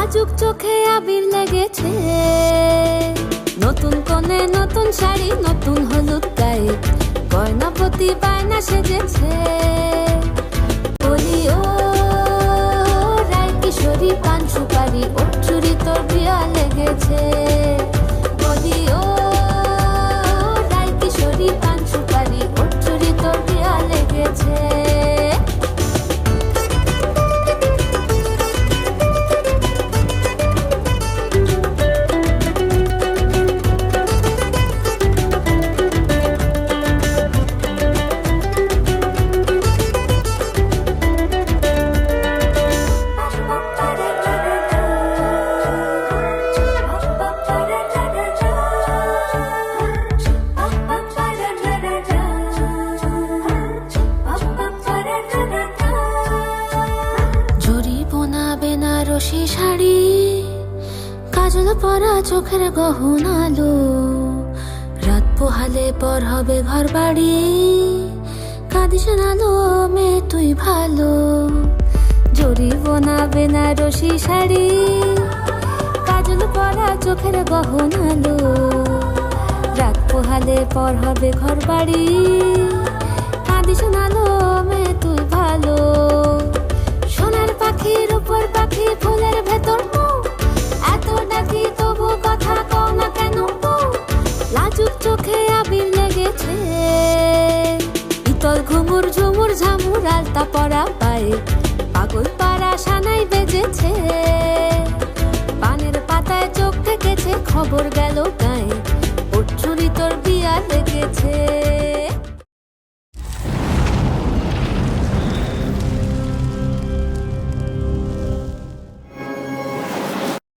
লাজুক চোখে আবির লেগেছে, নতুন কোণে নতুন শাড়ি, নতুন হলুদ গায়ে গয়নাপতি বায়না সেজেছে। বলি ও রায় কিশোরী পান সুপারি, ওর চুরি তোর বিয়া লেগেছে। বলি ও রায় কিশোরী পান সুপারি, ওর চুরি তোর বিয়া লেগেছে। বেনারসি শাড়ি, কাজল পরা চোখের গহনা আলো, রাত পোহালে পর হবে ঘর বাড়ি, কাঁদিস না লো মেয়ে তুই ভালো। জরি বোনা বেনারসি শাড়ি, কাজল পরা চোখের গহনা আলো, রাত পোহালে পর হবে ঘর বাড়ি, কাঁদিস না লো মেয়ে তুই ভালো। সোনার পাখির উপর পাখি, ফুলের ভেতর এত ডাকি তবু কথা কও না কেন। লাজুক চোখে আবির লেগেছে, ইতল ঘুমুর ঝুমুর ঝামুর আলতা পরা পায়ে, পাগল পাড়া সানাই বেজেছে। পানের পাতায় চোখ থেকেছে, খবর গেল গায়ে, ওর চুরি তোর বিয়া লেগেছে।